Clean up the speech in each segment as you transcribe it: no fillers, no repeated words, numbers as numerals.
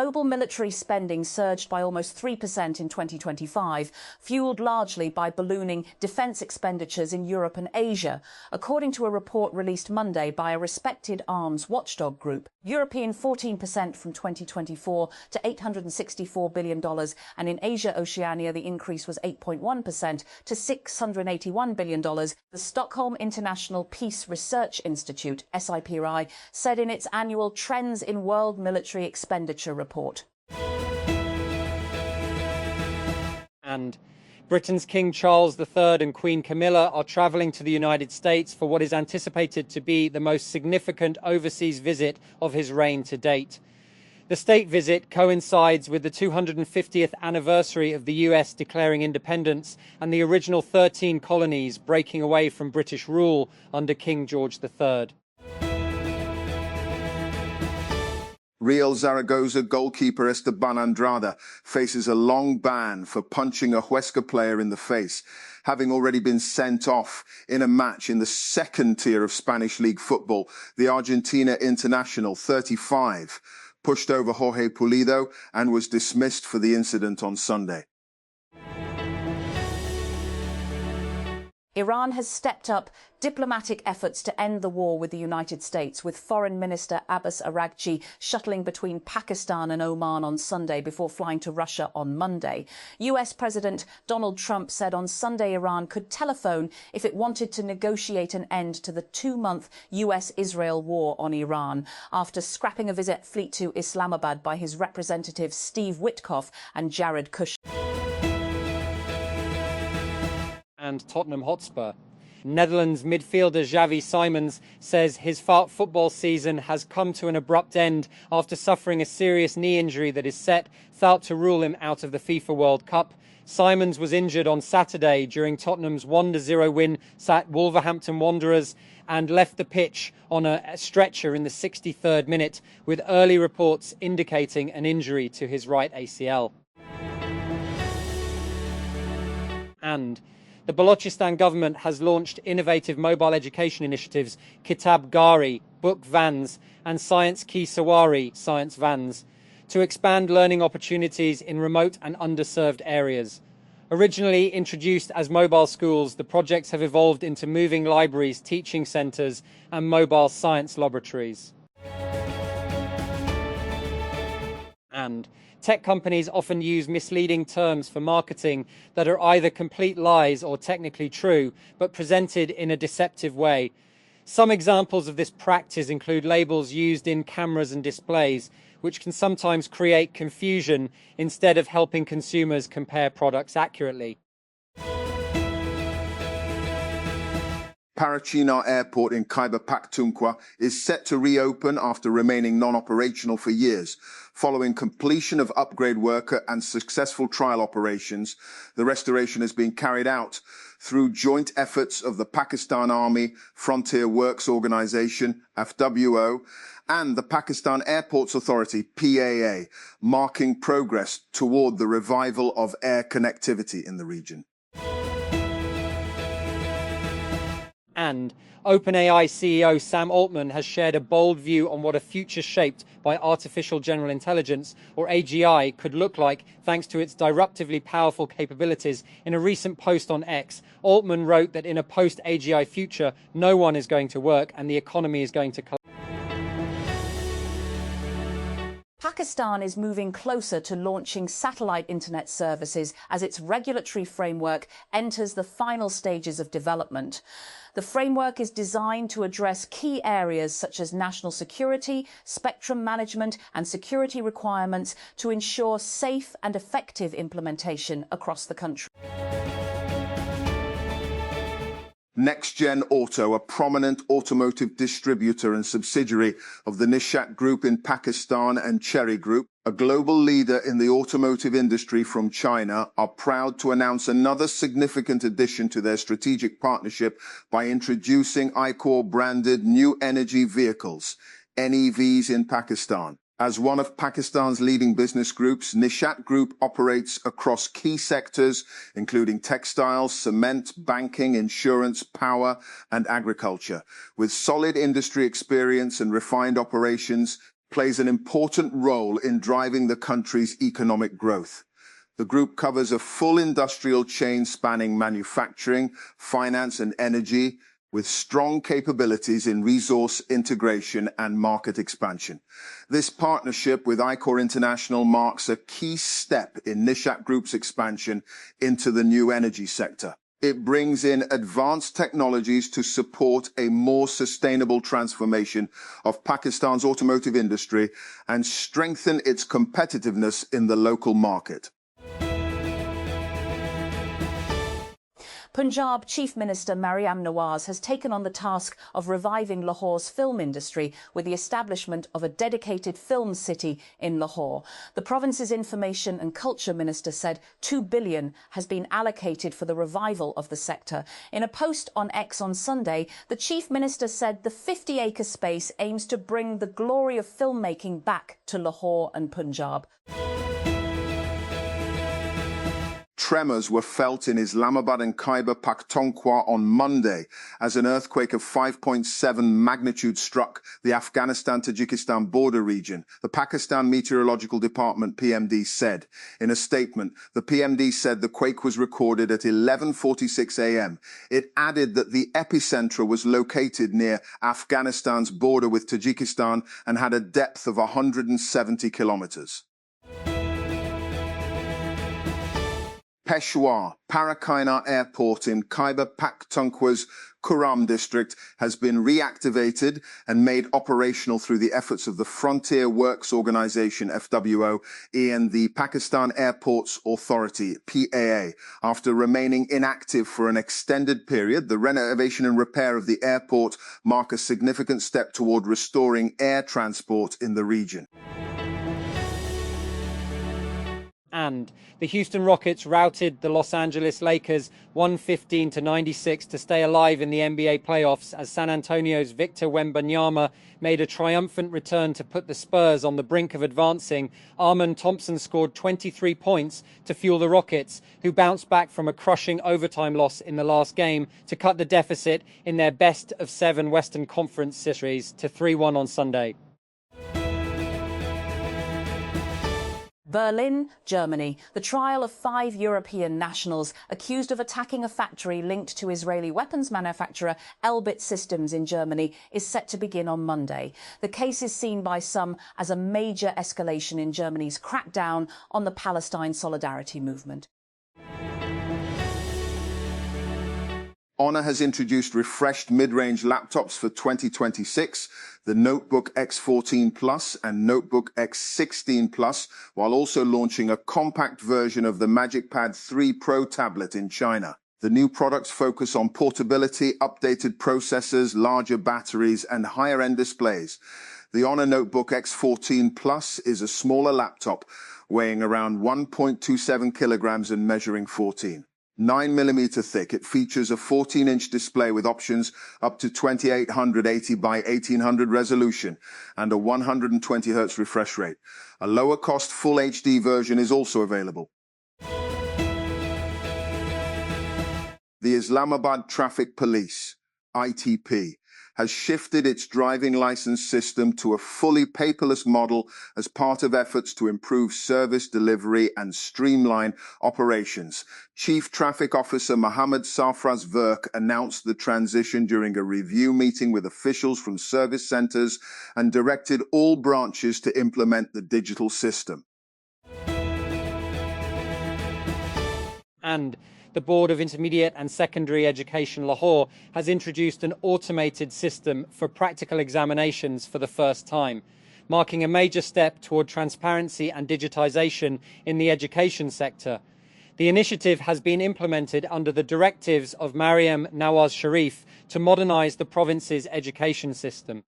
global military spending surged by almost 3% in 2025, fueled largely by ballooning defence expenditures in Europe and Asia, according to a report released Monday by a respected arms watchdog group. European 14% from 2024 to $864 billion, and in Asia-Oceania the increase was 8.1% to $681 billion. The Stockholm International Peace Research Institute, SIPRI, said in its annual Trends in World Military Expenditure report. And Britain's King Charles III and Queen Camilla are travelling to the United States for what is anticipated to be the most significant overseas visit of his reign to date. The state visit coincides with the 250th anniversary of the US declaring independence and the original 13 colonies breaking away from British rule under King George III. Real Zaragoza goalkeeper Esteban Andrada faces a long ban for punching a Huesca player in the face, having already been sent off in a match in the second tier of Spanish League football. The Argentina international, 35, pushed over Jorge Pulido and was dismissed for the incident on Sunday. Iran has stepped up diplomatic efforts to end the war with the United States, with Foreign Minister Abbas Araghchi shuttling between Pakistan and Oman on Sunday before flying to Russia on Monday. US President Donald Trump said on Sunday Iran could telephone if it wanted to negotiate an end to the 2-month US-Israel war on Iran, after scrapping a visit fleet to Islamabad by his representatives Steve Witkoff and Jared Kushner. And Tottenham Hotspur. Netherlands midfielder Xavi Simons says his football season has come to an abrupt end after suffering a serious knee injury that is set to rule him out of the FIFA World Cup. Simons was injured on Saturday during Tottenham's 1-0 win at Wolverhampton Wanderers and left the pitch on a stretcher in the 63rd minute, with early reports indicating an injury to his right ACL. And the Balochistan government has launched innovative mobile education initiatives, Kitab Gari, book vans, and Science Ki Sawari, science vans, to expand learning opportunities in remote and underserved areas. Originally introduced as mobile schools, the projects have evolved into moving libraries, teaching centres, and mobile science laboratories. And tech companies often use misleading terms for marketing that are either complete lies or technically true, but presented in a deceptive way. Some examples of this practice include labels used in cameras and displays, which can sometimes create confusion instead of helping consumers compare products accurately. Parachinar Airport in Khyber Pakhtunkhwa is set to reopen after remaining non-operational for years. Following completion of upgrade work and successful trial operations, the restoration is being carried out through joint efforts of the Pakistan Army Frontier Works Organization, FWO, and the Pakistan Airports Authority, PAA, marking progress toward the revival of air connectivity in the region. And OpenAI CEO Sam Altman has shared a bold view on what a future shaped by artificial general intelligence, or AGI, could look like thanks to its disruptively powerful capabilities. In a recent post on X, Altman wrote that in a post-AGI future, no one is going to work and the economy is going to collapse. Pakistan is moving closer to launching satellite internet services as its regulatory framework enters the final stages of development. The framework is designed to address key areas such as national security, spectrum management, and security requirements to ensure safe and effective implementation across the country. NextGen Auto, a prominent automotive distributor and subsidiary of the Nishat Group in Pakistan and Chery Group, a global leader in the automotive industry from China, are proud to announce another significant addition to their strategic partnership by introducing Ichor-branded new energy vehicles, NEVs, in Pakistan. As one of Pakistan's leading business groups, Nishat Group operates across key sectors, including textiles, cement, banking, insurance, power, and agriculture. With solid industry experience and refined operations, plays an important role in driving the country's economic growth. The group covers a full industrial chain spanning manufacturing, finance and energy, with strong capabilities in resource integration and market expansion. This partnership with Icor International marks a key step in Nishat Group's expansion into the new energy sector. It brings in advanced technologies to support a more sustainable transformation of Pakistan's automotive industry and strengthen its competitiveness in the local market. Punjab Chief Minister Maryam Nawaz has taken on the task of reviving Lahore's film industry with the establishment of a dedicated film city in Lahore. The province's Information and Culture Minister said $2 billion has been allocated for the revival of the sector. In a post on X on Sunday, the Chief Minister said the 50-acre space aims to bring the glory of filmmaking back to Lahore and Punjab. Tremors were felt in Islamabad and Khyber Pakhtunkhwa on Monday as an earthquake of 5.7 magnitude struck the Afghanistan-Tajikistan border region, the Pakistan Meteorological Department PMD said. In a statement, the PMD said the quake was recorded at 11:46 a.m. It added that the epicenter was located near Afghanistan's border with Tajikistan and had a depth of 170 kilometers. Peshawar, Parakainar Airport in Khyber Pakhtunkhwa's Kuram district has been reactivated and made operational through the efforts of the Frontier Works Organization, FWO, and the Pakistan Airports Authority, PAA. After remaining inactive for an extended period, the renovation and repair of the airport mark a significant step toward restoring air transport in the region. And the Houston Rockets routed the Los Angeles Lakers 115-96 to stay alive in the NBA playoffs as San Antonio's Victor Wembanyama made a triumphant return to put the Spurs on the brink of advancing. Armand Thompson scored 23 points to fuel the Rockets, who bounced back from a crushing overtime loss in the last game to cut the deficit in their best of 7 Western Conference series to 3-1 on Sunday. Berlin, Germany. The trial of 5 European nationals accused of attacking a factory linked to Israeli weapons manufacturer Elbit Systems in Germany is set to begin on Monday. The case is seen by some as a major escalation in Germany's crackdown on the Palestine solidarity movement. Honor has introduced refreshed mid-range laptops for 2026, the Notebook X14 Plus and Notebook X16 Plus, while also launching a compact version of the MagicPad 3 Pro tablet in China. The new products focus on portability, updated processors, larger batteries, and higher-end displays. The Honor Notebook X14 Plus is a smaller laptop, weighing around 1.27 kilograms and measuring 9mm thick. It features a 14-inch display with options up to 2880 by 1800 resolution and a 120 Hz refresh rate. A lower-cost Full HD version is also available. The Islamabad Traffic Police, ITP, has shifted its driving license system to a fully paperless model as part of efforts to improve service delivery and streamline operations. Chief Traffic Officer Mohammed Safraz Verk announced the transition during a review meeting with officials from service centers and directed all branches to implement the digital system. And the Board of Intermediate and Secondary Education Lahore has introduced an automated system for practical examinations for the first time, marking a major step toward transparency and digitization in the education sector. The initiative has been implemented under the directives of Maryam Nawaz Sharif to modernize the province's education system.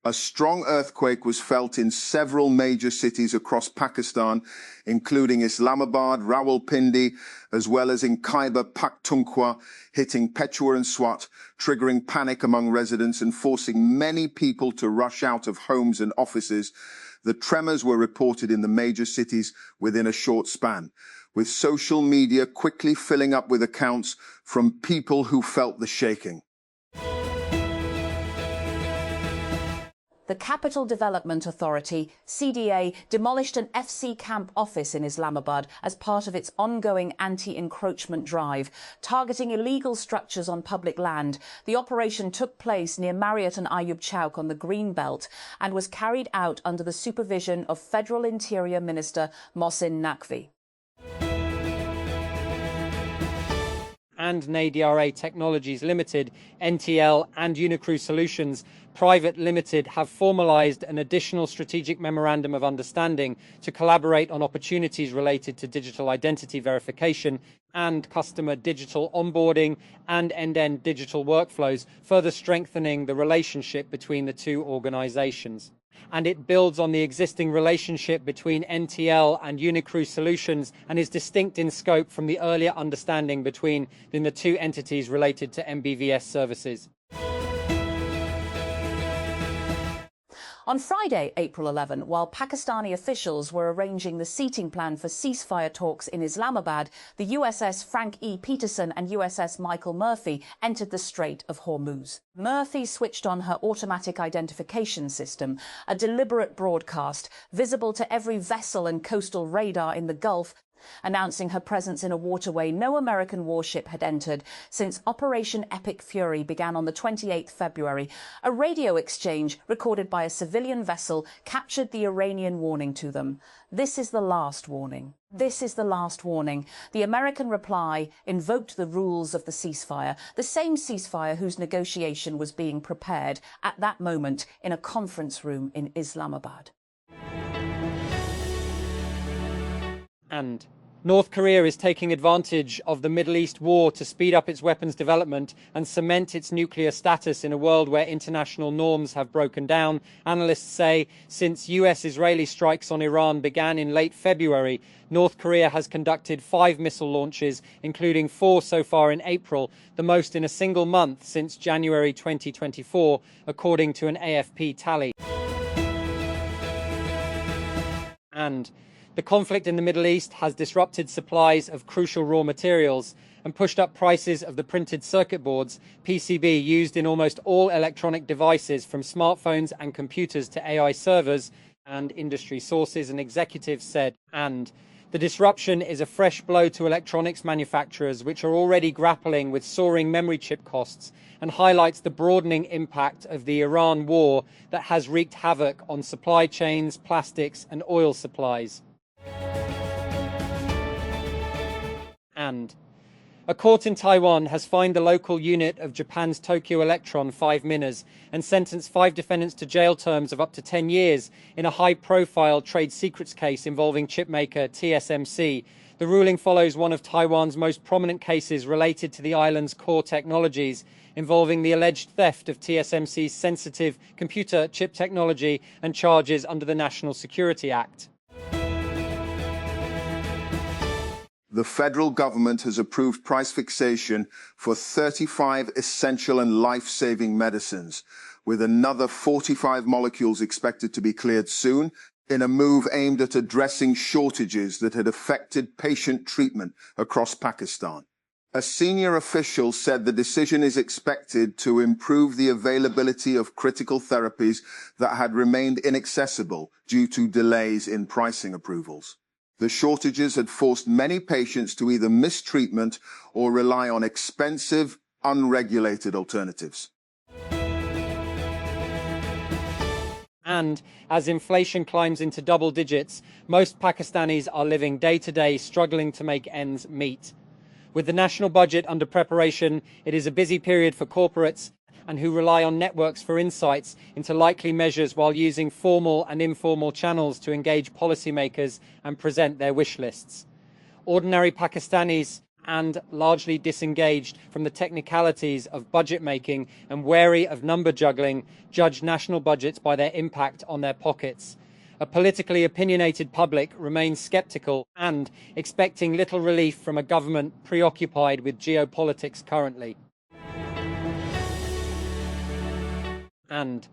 A strong earthquake was felt in several major cities across Pakistan, including Islamabad, Rawalpindi, as well as in Khyber Pakhtunkhwa, hitting Peshawar and Swat, triggering panic among residents and forcing many people to rush out of homes and offices. The tremors were reported in the major cities within a short span, with social media quickly filling up with accounts from people who felt the shaking. The Capital Development Authority, CDA, demolished an FC camp office in Islamabad as part of its ongoing anti-encroachment drive, targeting illegal structures on public land. The operation took place near Marriott and Ayub Chowk on the Green Belt and was carried out under the supervision of Federal Interior Minister Mohsin Naqvi. And NADRA Technologies Limited, NTL and Unicrew Solutions Private Limited have formalised an additional strategic memorandum of understanding to collaborate on opportunities related to digital identity verification and customer digital onboarding and end-to-end digital workflows, further strengthening the relationship between the two organisations. And it builds on the existing relationship between NTL and Unicrew Solutions and is distinct in scope from the earlier understanding between the two entities related to MBVS services. On Friday, April 11, while Pakistani officials were arranging the seating plan for ceasefire talks in Islamabad, the USS Frank E. Peterson and USS Michael Murphy entered the Strait of Hormuz. Murphy switched on her automatic identification system, a deliberate broadcast visible to every vessel and coastal radar in the Gulf, announcing her presence in a waterway no American warship had entered since Operation Epic Fury began on the 28th February. A radio exchange recorded by a civilian vessel captured the Iranian warning to them. "This is the last warning. This is the last warning." The American reply invoked the rules of the ceasefire, the same ceasefire whose negotiation was being prepared at that moment in a conference room in Islamabad. And North Korea is taking advantage of the Middle East war to speed up its weapons development and cement its nuclear status in a world where international norms have broken down. Analysts say since US-Israeli strikes on Iran began in late February, North Korea has conducted 5 missile launches, including 4 so far in April, the most in a single month since January 2024, according to an AFP tally. And the conflict in the Middle East has disrupted supplies of crucial raw materials and pushed up prices of the printed circuit boards, PCB, used in almost all electronic devices from smartphones and computers to AI servers, and industry sources and executives said. And the disruption is a fresh blow to electronics manufacturers, which are already grappling with soaring memory chip costs, and highlights the broadening impact of the Iran war that has wreaked havoc on supply chains, plastics and oil supplies. And a court in Taiwan has fined the local unit of Japan's Tokyo Electron 5 miners and sentenced 5 defendants to jail terms of up to 10 years in a high-profile trade secrets case involving chipmaker TSMC. The ruling follows one of Taiwan's most prominent cases related to the island's core technologies, involving the alleged theft of TSMC's sensitive computer chip technology and charges under the National Security Act. The federal government has approved price fixation for 35 essential and life-saving medicines, with another 45 molecules expected to be cleared soon, in a move aimed at addressing shortages that had affected patient treatment across Pakistan. A senior official said the decision is expected to improve the availability of critical therapies that had remained inaccessible due to delays in pricing approvals. The shortages had forced many patients to either miss treatment or rely on expensive, unregulated alternatives. And as inflation climbs into double digits, most Pakistanis are living day to day, struggling to make ends meet. With the national budget under preparation, it is a busy period for corporates and who rely on networks for insights into likely measures while using formal and informal channels to engage policymakers and present their wish lists. Ordinary Pakistanis, and largely disengaged from the technicalities of budget making and wary of number juggling, judge national budgets by their impact on their pockets. A politically opinionated public remains sceptical and expecting little relief from a government preoccupied with geopolitics currently. And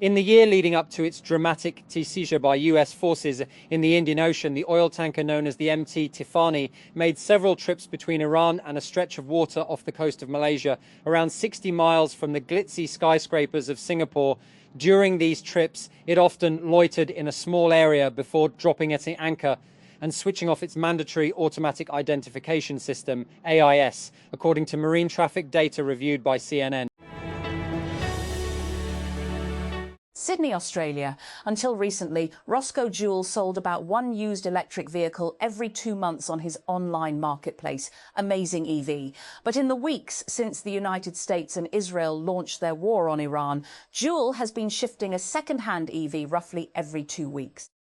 In the year leading up to its dramatic seizure by US forces in the Indian Ocean, the oil tanker known as the MT Tiffany made several trips between Iran and a stretch of water off the coast of Malaysia, around 60 miles from the glitzy skyscrapers of Singapore. During these trips, it often loitered in a small area before dropping at anchor and switching off its mandatory automatic identification system, AIS, according to marine traffic data reviewed by CNN. Sydney, Australia. Until recently, Roscoe Jewell sold about one used electric vehicle every 2 months on his online marketplace, Amazing EV. But in the weeks since the United States and Israel launched their war on Iran, Jewell has been shifting a second-hand EV roughly every 2 weeks.